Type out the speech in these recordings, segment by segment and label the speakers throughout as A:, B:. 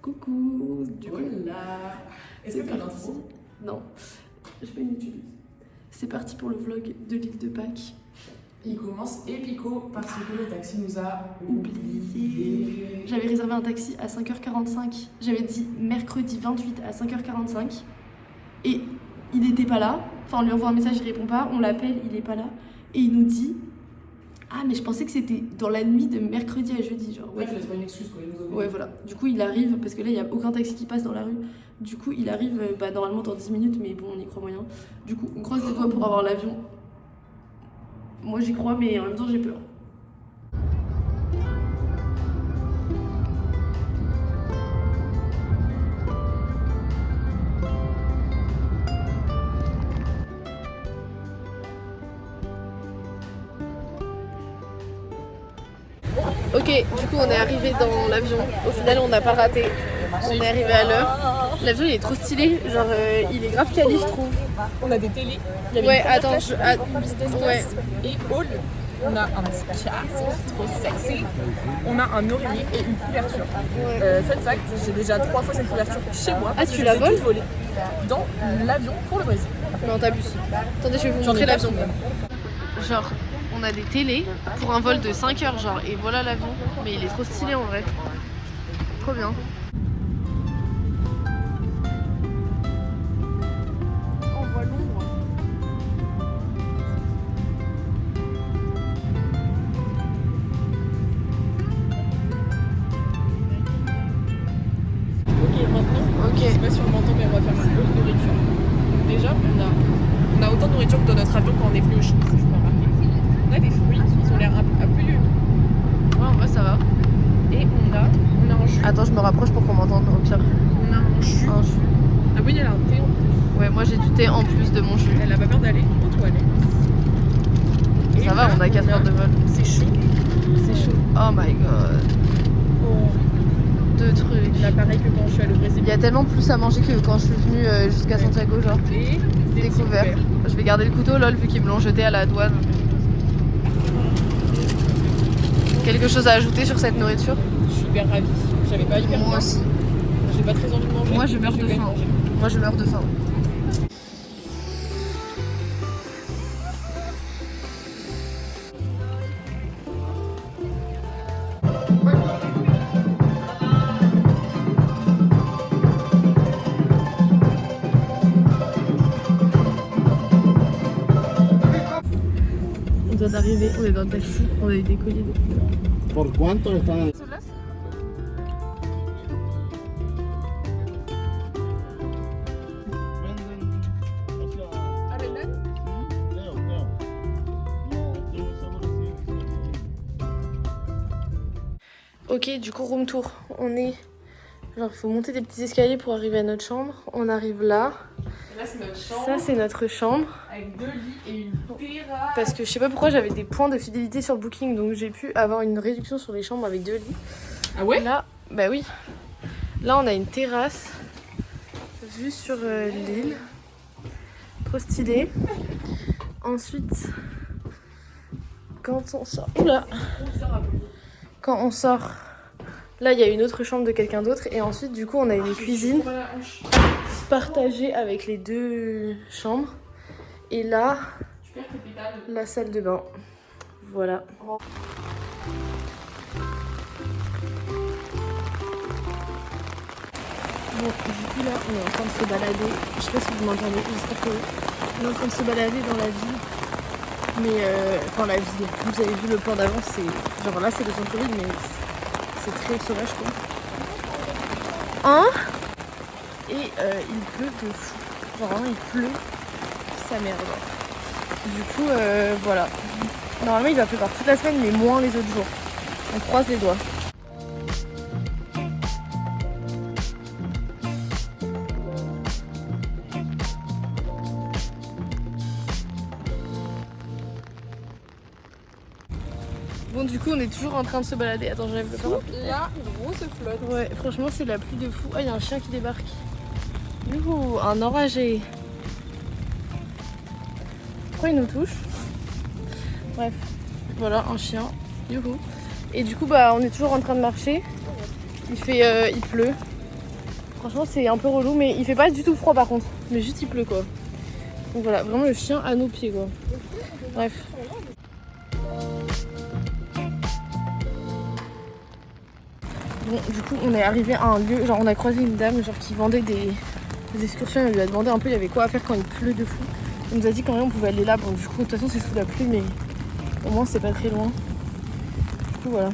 A: Coucou. Du coup,
B: là. Est-ce que tu as une intro?
A: Non, je fais une YouTube. C'est parti pour le vlog de l'île de Pâques.
B: Il commence épico parce que le taxi nous a
A: oublié. J'avais réservé un taxi à 5h45. J'avais dit mercredi 28 à 5h45. Et il n'était pas là. Enfin, on lui envoie un message, il répond pas. On l'appelle, il n'est pas là. Et il nous dit: ah, mais je pensais que c'était dans la nuit de mercredi à jeudi. Genre,
B: ouais, il fallait trouver une excuse quoi. Il nous a oublié.
A: Ouais, voilà. Du coup, il arrive, parce que là, il n'y a aucun taxi qui passe dans la rue. Du coup, il arrive normalement dans 10 minutes, mais bon, on y croit moyen. Du coup, on croise les doigts pour avoir l'avion. Moi, j'y crois, mais en même temps, j'ai peur. Ok, du coup on est arrivé dans l'avion. Au final on n'a pas raté. On est arrivé à l'heure. L'avion il est trop stylé, genre il est grave quali je trouve.
B: On a des télés.
A: Ouais, attends,
B: business class et hall. On a un petit casque, trop sexy. On a un oreiller et une couverture. Fun fact, j'ai déjà 3 fois cette couverture chez moi.
A: Ah, tu la voles
B: dans l'avion pour le Brésil.
A: Non, t'abuses. Attendez, je vais vous montrer l'avion. Genre, on a des télés pour un vol de 5 heures, genre, et voilà l'avion. Mais il est trop stylé en vrai. Trop bien. On voit l'ombre.
B: Ok, maintenant, je sais pas si on m'entend, mais on va faire un peu de nourriture. Donc déjà, on a autant de nourriture que dans notre avion quand on est venu au Chili, si je peux remarquer. On a des fruits, ils ont l'air un peu plus...
A: Ouais, en vrai, ça va.
B: Et on a un jus.
A: Attends, je me rapproche pour qu'on m'entende au pire.
B: On a un jus. Ah oui, elle a un thé en plus.
A: Ouais, moi j'ai du thé en plus de mon jus.
B: Elle a pas peur d'aller aux toilettes.
A: Et ça va, on a 4 heures de vol.
B: C'est chaud.
A: C'est chaud. Oh my god. Deux trucs.
B: Là, pareil que quand je suis allée au Brésil.
A: Il y a tellement plus à manger que quand je suis venue jusqu'à Santiago, genre.
B: Et
A: découvert. Je vais garder le couteau, lol, vu qu'ils me l'ont jeté à la douane. Quelque chose à ajouter sur cette nourriture?
B: Je suis hyper ravie. J'avais pas hyper faim.
A: Moi aussi.
B: J'ai pas très envie de manger.
A: Moi je meurs de faim. Moi je meurs de faim. On vient d'arriver, on est dans le taxi, on a eu des colliers de fleurs.
C: ¿Por cuánto están?
A: Ok, du coup room tour. On est... Genre il faut monter des petits escaliers pour arriver à notre chambre. On arrive là.
B: Et là c'est notre chambre.
A: Ça c'est notre chambre.
B: Avec 2 lits et une terrasse.
A: Parce que je sais pas pourquoi j'avais des points de fidélité sur Booking. Donc j'ai pu avoir une réduction sur les chambres avec 2 lits.
B: Ah ouais?
A: Là, bah oui. Là on a une terrasse. Vue sur l'île. Trop stylé. Ensuite, quand on sort... Oula! Quand on sort, là il y a une autre chambre de quelqu'un d'autre et ensuite du coup on a une cuisine partagée avec les 2 chambres et là la salle de bain. Voilà. Bon, du coup là on est en train de se balader. Je sais pas si vous m'entendez, j'espère que oui. On est en train de se balader dans la ville. Mais enfin la ville, vous avez vu le plan d'avant, c'est genre là c'est le centre-ville mais c'est très sauvage quoi. Hein? Et il pleut de fou, genre vraiment il pleut sa mère. Du coup voilà, normalement il va pleuvoir toute la semaine mais moins les autres jours. On croise les doigts. Bon du coup on est toujours en train de se balader. Attends, j'enlève le parapluie.
B: Là, une grosse flotte.
A: Ouais, franchement c'est la pluie de fou. Ah, il y a un chien qui débarque. Youhou, un enragé. Pourquoi il nous touche? Bref, voilà un chien. Youhou. Et du coup bah on est toujours en train de marcher. Il pleut. Franchement c'est un peu relou mais il fait pas du tout froid par contre. Mais juste il pleut quoi. Donc voilà, vraiment le chien à nos pieds quoi. Bref. Bon du coup on est arrivé à un lieu, genre on a croisé une dame genre qui vendait des excursions. Elle lui a demandé un peu il y avait quoi à faire quand il pleut de fou. Elle nous a dit quand même on pouvait aller là. Bon du coup de toute façon c'est sous la pluie mais au moins c'est pas très loin. Du coup voilà.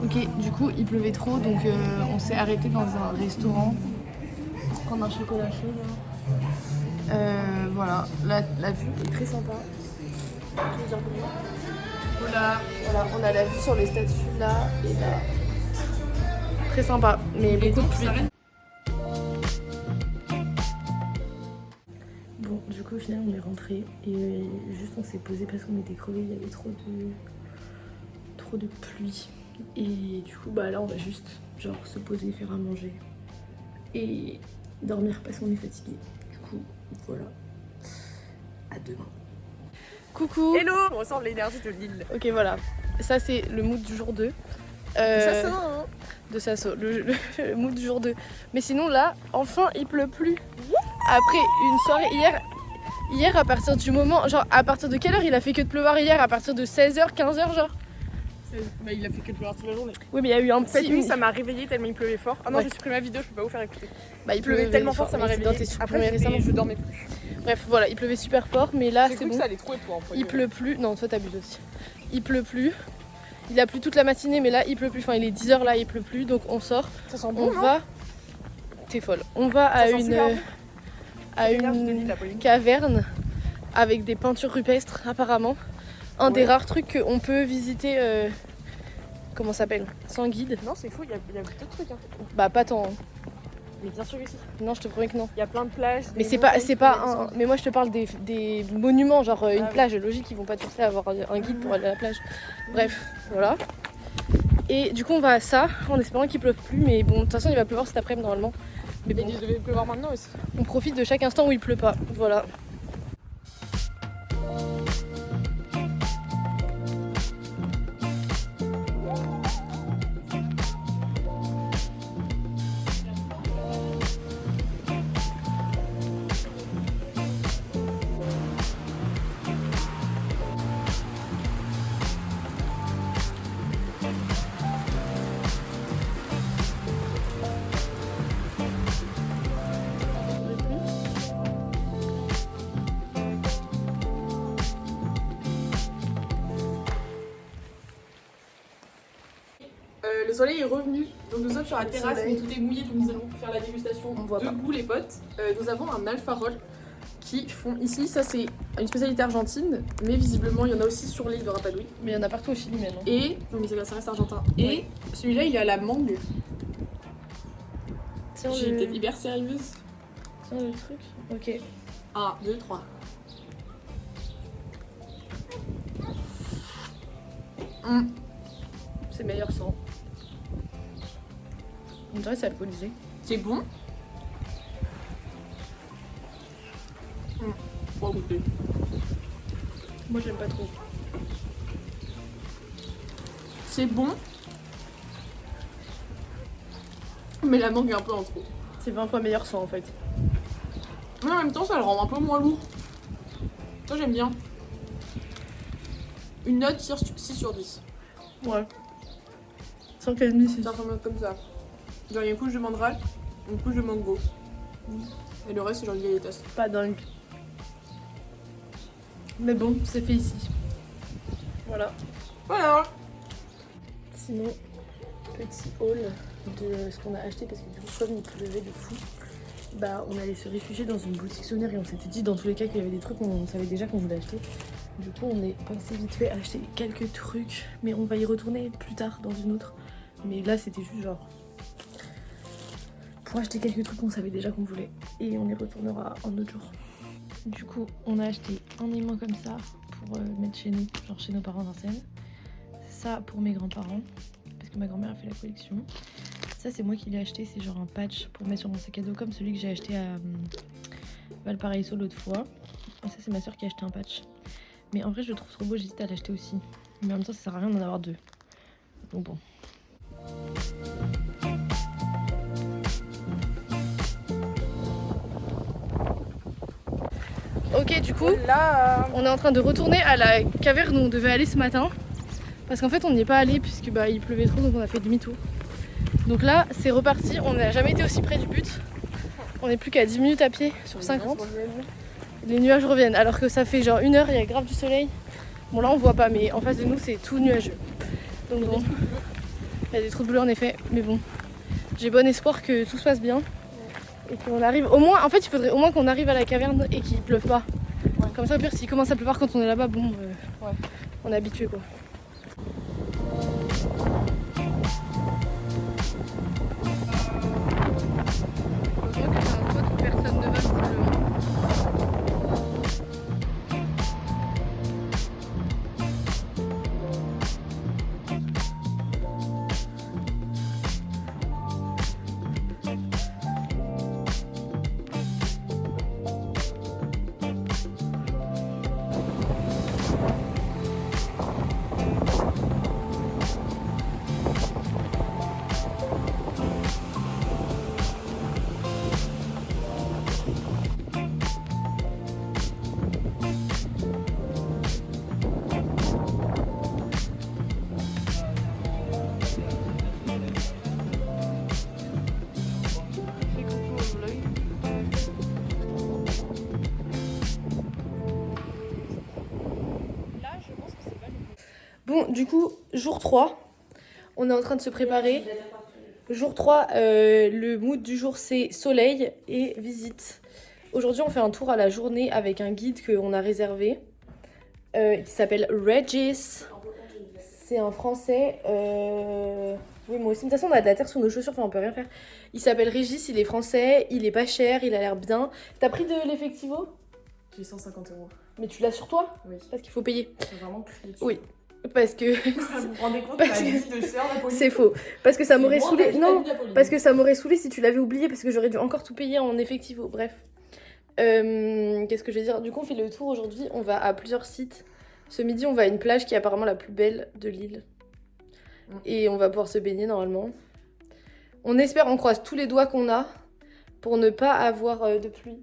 A: Ok, du coup il pleuvait trop donc on s'est arrêté dans un restaurant pour prendre un chocolat chaud là. Voilà, la vue est très sympa. Tu veux dire bonjour ? Voilà, on a la vue sur les statues là et là. Très sympa, mais beaucoup de pluie. Bon, du coup au final on est rentré et juste on s'est posé parce qu'on était crevés, il y avait trop de pluie. Et du coup bah là on va juste genre se poser, faire à manger et dormir parce qu'on est fatigué. Du coup voilà, à demain. Coucou.
B: Hello. On ressent l'énergie de l'île.
A: Ok voilà, ça c'est le mood du jour 2. De Sasso, le mood du jour 2. Mais sinon là, enfin il pleut plus. Après une soirée hier à partir du moment, genre à partir de quelle heure il a fait que de pleuvoir hier? À partir de 16h, 15h genre?
B: Bah, il a fait que de pleuvoir toute la journée.
A: Oui mais il y a eu un petit...
B: Cette nuit ça m'a réveillée tellement il pleuvait fort. Ah non,
A: Ouais.
B: j'ai supprimé ma vidéo, je peux pas vous faire écouter.
A: Bah,
B: Il pleuvait tellement fort, ça m'a réveillée. Après je dormais plus.
A: Bref voilà, il pleuvait super fort mais là c'est bon.
B: Ça allait trop et toi,
A: Il pleut plus, non toi t'abuses aussi. Il pleut plus. Il a plu toute la matinée mais là il pleut plus, enfin il est 10h là il pleut plus donc on sort.
B: Ça sent bon,
A: on va... T'es folle. On va à une caverne avec des peintures rupestres apparemment. Un des rares trucs qu'on peut visiter, comment ça s'appelle, sans guide.
B: Non c'est fou, il y a d'autres trucs hein.
A: Bah pas tant.
B: Mais bien sûr que si.
A: Non je te promets que non.
B: Il y a plein de plages.
A: Mais c'est pas un... Mais moi je te parle des monuments, genre une plage. Logique, ils vont pas te forcer à avoir un guide pour aller à la plage. Bref, voilà. Et du coup on va à ça en espérant qu'il pleuve plus. Mais bon de toute façon il va pleuvoir cet après-midi normalement. Mais bon,
B: il devait pleuvoir maintenant aussi.
A: On profite de chaque instant où il pleut pas. Voilà.
B: Le soleil est revenu, donc nous sommes sur la terrasse, mais tout est mouillé, donc nous allons faire la dégustation debout les potes. Nous avons un alfarol qui font ici, ça c'est une spécialité argentine, mais visiblement il y en a aussi sur l'île de Rapadui.
A: Mais il y en a partout au Chili maintenant.
B: Et, non mais ça reste argentin. Et celui-là il est à la mangue. J'ai été hyper sérieuse.
A: Tiens le truc, ok.
B: 1, 2, 3.
A: C'est meilleur sans. On dirait que c'est alcoolisé.
B: C'est bon. Faut goûter.
A: Moi j'aime pas trop.
B: C'est bon. Mais la mangue est un peu en trop.
A: C'est 20 fois meilleur sans en fait.
B: Mais en même temps ça le rend un peu moins lourd. Ça j'aime bien. Une note 6 sur 10.
A: Ouais. 5,5 c'est
B: Ça ressemble comme ça. Genre il y a une couche de mandrake, une couche de mango. Et le reste c'est genre du galletas.
A: pas dingue. Mais bon, c'est fait ici. Voilà.
B: Voilà.
A: Sinon, petit haul de ce qu'on a acheté parce que du coup comme il pleuvait de fou, bah on allait se réfugier dans une boutique souvenir et on s'était dit dans tous les cas qu'il y avait des trucs qu'on savait déjà qu'on voulait acheter. Du coup on est passé vite fait acheter quelques trucs, mais on va y retourner plus tard dans une autre. Mais là c'était juste genre pour acheter quelques trucs qu'on savait déjà qu'on voulait et on y retournera un autre jour. Du coup, on a acheté un aimant comme ça pour mettre chez nous, genre chez nos parents d'Ansem. Ça pour mes grands-parents, parce que ma grand-mère a fait la collection. Ça, c'est moi qui l'ai acheté, c'est genre un patch pour mettre sur mon sac à dos, comme celui que j'ai acheté à Valparaiso l'autre fois. Et ça, c'est ma soeur qui a acheté un patch. Mais en vrai, je le trouve trop beau, j'hésite à l'acheter aussi. Mais en même temps, ça sert à rien d'en avoir deux. Donc bon. Ok, du coup, là, on est en train de retourner à la caverne où on devait aller ce matin. Parce qu'en fait, on n'y est pas allé puisque il pleuvait trop, donc on a fait demi-tour. Donc là, c'est reparti. On n'a jamais été aussi près du but. On est plus qu'à 10 minutes à pied sur 50. Les nuages reviennent, alors que ça fait genre 1 heure, il y a grave du soleil. Bon, là, on voit pas, mais en face de nous, c'est tout nuageux. Donc bon, il y a des trous de bleu en effet, mais bon, j'ai bon espoir que tout se passe bien. Et qu'on arrive au moins, en fait il faudrait au moins qu'on arrive à la caverne et qu'il pleuve pas. Ouais. Comme ça au pire s'il commence à pleuvoir quand on est là-bas, bon ouais. On est habitué quoi. Heureusement que c'est un spot où personne ne va visiblement. Bon, du coup, jour 3, on est en train de se préparer. Jour 3, le mood du jour c'est soleil et visite. Aujourd'hui, on fait un tour à la journée avec un guide qu'on a réservé qui s'appelle Regis. C'est un français. Oui, moi aussi. De toute façon, on a de la terre sur nos chaussures, enfin, on peut rien faire. Il s'appelle Régis, il est français, il est pas cher, il a l'air bien. T'as pris de l'effectivo?
B: J'ai 150 €.
A: Mais tu l'as sur toi?
B: Oui.
A: Parce qu'il faut payer.
B: C'est vraiment crié dessus.
A: Oui. Parce que.
B: Vous vous rendez compte de la vie de sœur Napoléon?
A: C'est faux. Parce que ça m'aurait
B: C'est
A: saoulé.
B: moins
A: Non,
B: de la vie
A: parce que ça m'aurait saoulé si tu l'avais oublié, parce que j'aurais dû encore tout payer en effectivo. Bref. Qu'est-ce que je vais dire? Du coup, on fait le tour aujourd'hui. On va à plusieurs sites. Ce midi, on va à une plage qui est apparemment la plus belle de l'île. Et on va pouvoir se baigner normalement. On espère, on croise tous les doigts qu'on a pour ne pas avoir de pluie.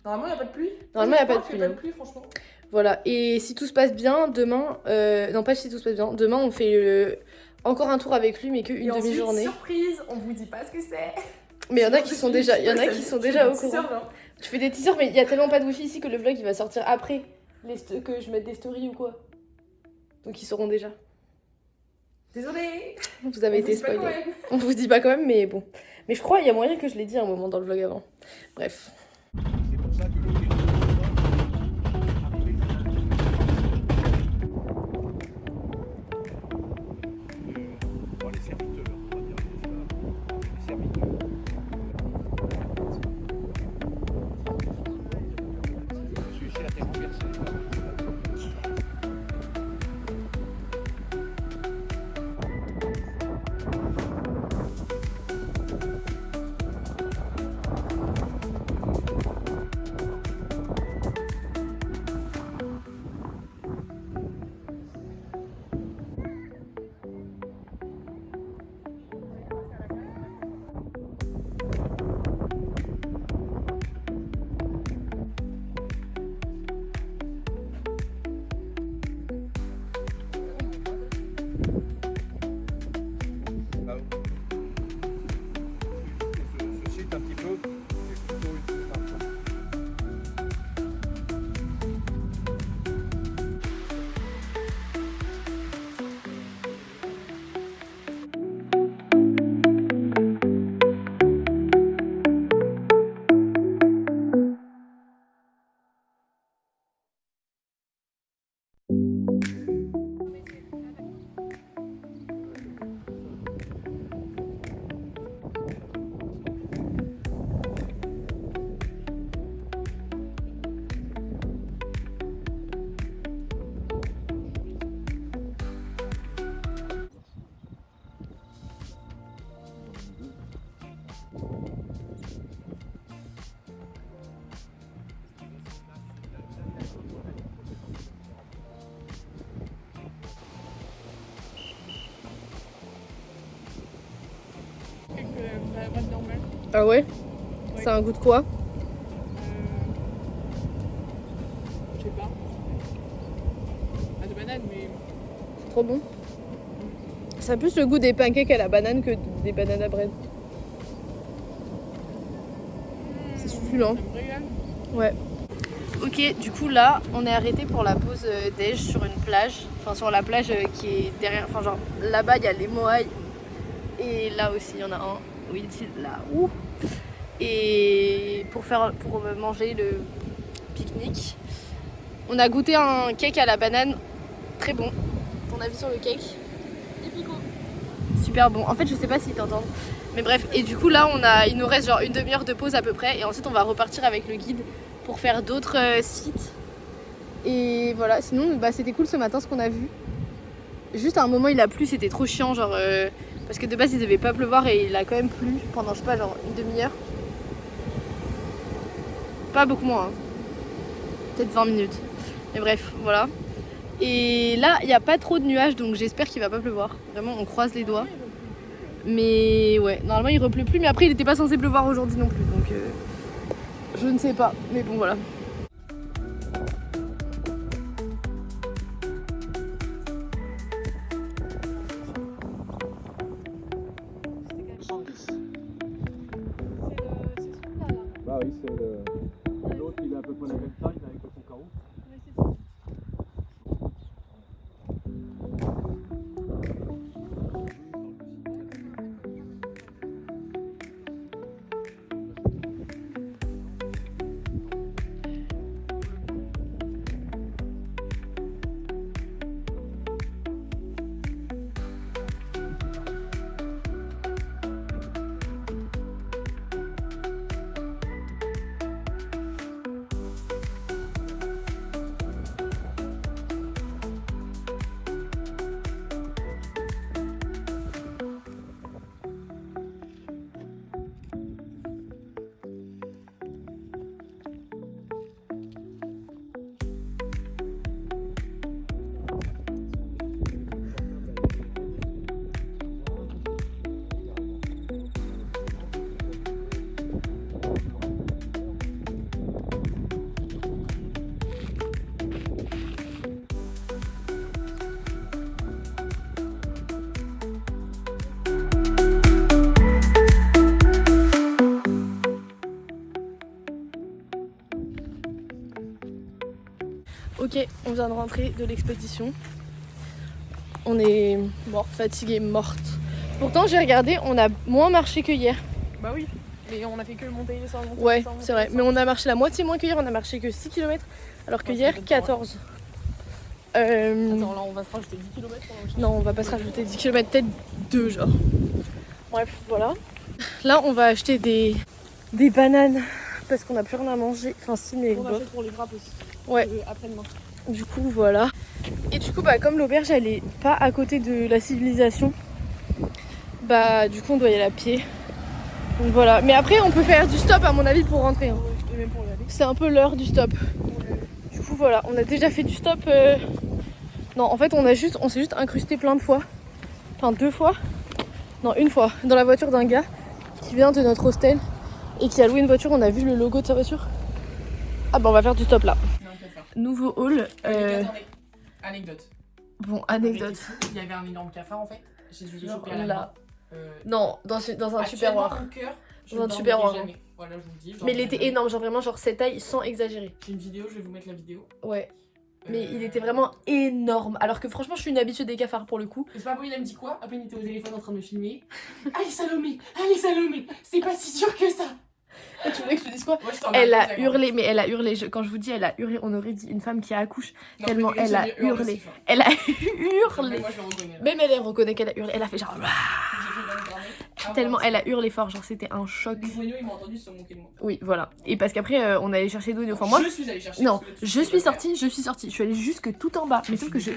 B: Normalement, il n'y a pas de pluie.
A: Normalement, il n'y a pas de pluie.
B: Il n'y a pas de pluie, franchement.
A: Voilà, et si tout se passe bien, demain, non pas si tout se passe bien, demain on fait encore un tour avec lui, mais qu'une demi-journée.
B: Surprise, on vous dit pas ce que c'est.
A: Mais il y en a qui sont déjà, au courant. Tu fais des teasers, mais il y a tellement pas de wifi ici que le vlog il va sortir après que je mette des stories ou quoi. Donc ils sauront déjà.
B: Désolée.
A: Vous avez été spoilés. On vous dit pas quand même, mais bon. Mais je crois il y a moyen que je l'ai dit à un moment dans le vlog avant. Bref.
C: C'est pour ça que le les serviteurs, on va dire les serviteurs. C'est la terre renversée.
A: Ah ouais? C'est un goût de quoi?
B: Je sais pas. Ah, de banane, mais.
A: C'est trop bon. Ça a plus le goût des pancakes à la banane que des bananes à bread. C'est succulent.
B: Ça me régale.
A: Ouais. Ok, du coup là, on est arrêté pour la pause déj sur une plage. Enfin, sur la plage qui est derrière. Enfin, genre là-bas, il y a les moailles. Et là aussi, il y en a un. Oui, là. Ouh. Et pour manger le pique-nique, on a goûté un cake à la banane. Très bon. Ton avis sur le cake? Super bon. En fait, je sais pas si t'entends. Mais bref, et du coup là, il nous reste genre une demi-heure de pause à peu près. Et ensuite, on va repartir avec le guide pour faire d'autres sites. Et voilà, sinon bah, c'était cool ce matin ce qu'on a vu. Juste à un moment il a plu, c'était trop chiant genre parce que de base il devait pas pleuvoir et il a quand même plu pendant je sais pas genre une demi-heure. Pas beaucoup moins, hein. Peut-être 20 minutes. Mais bref, voilà. Et là il n'y a pas trop de nuages donc j'espère qu'il va pas pleuvoir. Vraiment on croise les doigts. Mais ouais, normalement il repleut plus mais après il était pas censé pleuvoir aujourd'hui non plus donc je ne sais pas. Mais bon voilà.
C: Bah oui, c'est l'autre, il est à peu près la même taille avec son carreau.
A: Ok, on vient de rentrer de l'expédition. On est morte, fatiguée, morte. Pourtant j'ai regardé, on a moins marché que hier.
B: Bah oui, mais on a fait que monter et descendre.
A: Ouais, c'est vrai. Mais on a marché la moitié moins que hier, on a marché que 6 km. Alors que hier, 14.
B: Attends, là on va se rajouter 10 km
A: Non, on va pas se rajouter 10 km, peut-être 2 genre. Bref, voilà. Là, on va acheter des bananes parce qu'on a plus rien à manger. Enfin, si, mais
B: On
A: bof.
B: achète pour les grappes aussi.
A: Ouais.
B: Après-demain.
A: Du coup, voilà. Et du coup, bah, comme l'auberge, elle est pas à côté de la civilisation, bah, du coup, on doit y aller à pied. Donc voilà. Mais après, on peut faire du stop, à mon avis, pour rentrer. Hein.
B: Et même pour y aller.
A: C'est un peu l'heure du stop. Du coup, voilà. On a déjà fait du stop. Non, en fait, on s'est juste incrusté plein de fois. Enfin, 2 fois. Non, 1 fois. Dans la voiture d'un gars qui vient de notre hostel et qui a loué une voiture. On a vu le logo de sa voiture. Ah, bah, on va faire du stop là. Nouveau hall.
B: Attendez, anecdote.
A: Bon, anecdote.
B: Il y avait un énorme cafard en fait. J'ai dû le
A: Genre
B: choper à la
A: là.
B: main.
A: Non, dans un tupperware.
B: Dans
A: Dans un tupperware.
B: Voilà, je vous le dis.
A: Mais il était énorme, genre vraiment, genre cette taille sans exagérer.
B: J'ai une vidéo, je vais vous mettre la vidéo.
A: Ouais. Mais il était vraiment énorme. Alors que franchement, je suis une habituée des cafards pour le coup.
B: Et c'est pas beau, il me dit quoi? Après, il était au téléphone en train de me filmer. Allez, Salomé, c'est pas si sûr que ça.
A: Et tu voulais que je te dise quoi?
B: Moi, je t'en
A: Elle
B: ai
A: a
B: pas,
A: hurlé, mais elle a hurlé. Quand je vous dis elle a hurlé, on aurait dit une femme qui accouche.
B: Non,
A: Tellement
B: mais
A: elle a
B: j'ai hurlé
A: hurlé.
B: aussi fort.
A: Elle a
B: Mais
A: hurlé.
B: moi, je le reconnais.
A: Même elle reconnaît qu'elle a hurlé. Elle a fait genre.
B: J'ai fait dans le carnet. Ah,
A: Tellement
B: voilà.
A: elle a hurlé fort, genre c'était un choc.
B: Les Bruno, ils m'ont entendu se moquer de moi.
A: Oui, voilà. Et parce qu'après, on allait chercher Dodo. Enfin, moi.
B: Je suis allée chercher.
A: Non,
B: parce que tu
A: je
B: sais
A: suis
B: pas
A: sortie. Je suis allée jusque tout en bas. Mais sauf que je.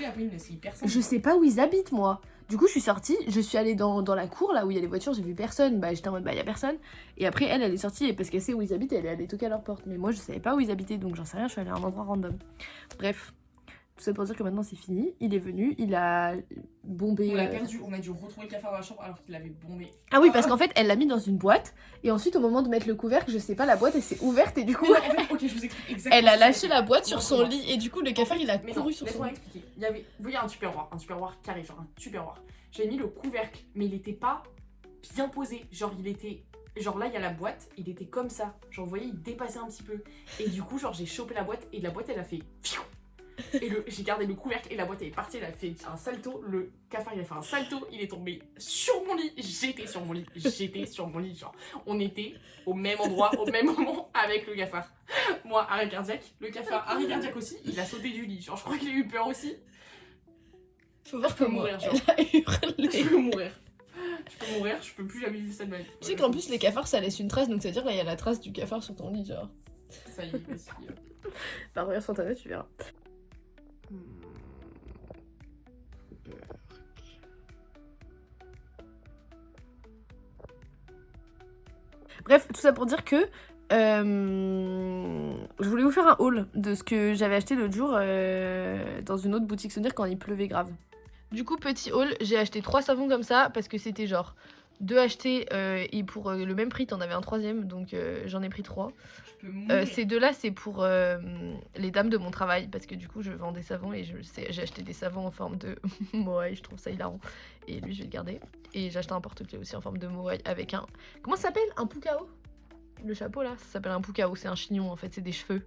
B: Personne.
A: Je sais pas où ils habitent, moi. Du coup, je suis sortie, je suis allée dans la cour, là où il y a les voitures, j'ai vu personne. Bah, j'étais en mode, bah, y a personne. Et après, elle est sortie, parce qu'elle sait où ils habitent, elle est allée toquer à leur porte. Mais moi, je savais pas où ils habitaient, donc j'en sais rien, je suis allée à un endroit random. Bref. Tout ça pour dire que maintenant c'est fini. Il est venu, il a bombé.
B: On l'a perdu, on a dû retrouver le cafard dans la chambre alors qu'il l'avait bombé.
A: Ah oui, parce qu'en fait, elle l'a mis dans une boîte. Et ensuite, au moment de mettre le couvercle, je sais pas, la boîte elle s'est ouverte et du coup.
B: Mais non, en fait, ok, je vous explique exactement.
A: Elle a
B: ce qui s'est
A: lâché
B: passé.
A: la boîte sur
B: Non,
A: son
B: non.
A: lit et du coup, le cafard il a
B: Mais
A: couru
B: non,
A: sur son
B: laisse-moi
A: lit.
B: expliquer. Il y avait, vous voyez un tupperware carré, genre un tupperware. J'avais mis le couvercle, mais il était pas bien posé. Genre, il était. Genre là, il y a la boîte, il était comme ça. Genre, vous voyez, il dépassait un petit peu. Et du coup, genre, j'ai chopé la boîte et la boîte, elle a fait. Et j'ai gardé le couvercle et la boîte elle est partie, elle a fait un salto. Le cafard, il a fait un salto, il est tombé sur mon lit. J'étais sur mon lit. Genre, on était au même endroit, au même moment avec le cafard. Moi, arrêt cardiaque. Le cafard, arrêt cardiaque aussi. Il a sauté du lit. Genre, je crois qu'il a eu peur aussi.
A: Faut voir
B: Je peux
A: comment
B: mourir, genre.
A: elle a hurlé.
B: Je peux mourir. Je peux plus jamais vivre ça de ma vie.
A: Tu sais qu'en plus, les cafards ça laisse une trace, donc ça veut dire là, il y a la trace du cafard sur ton lit, genre.
B: Ça y est, aussi.
A: Bah, regarde sur internet, tu verras. Bref, tout ça pour dire que je voulais vous faire un haul de ce que j'avais acheté l'autre jour dans une autre boutique souvenir quand il pleuvait grave. Du coup, petit haul, j'ai acheté 3 savons comme ça parce que c'était genre 2 achetés et pour le même prix, t'en avais un troisième, donc j'en ai pris 3.
B: Je peux mourir.
A: Ces 2 là, c'est pour les dames de mon travail parce que du coup, je vends des savons et j'ai acheté des savons en forme de moai, je trouve ça hilarant. Et lui, je vais le garder. Et j'ai acheté un porte-clés aussi en forme de moai avec un. Comment ça s'appelle? Un pukao? Le chapeau là, ça s'appelle un pukao, c'est un chignon en fait, c'est des cheveux.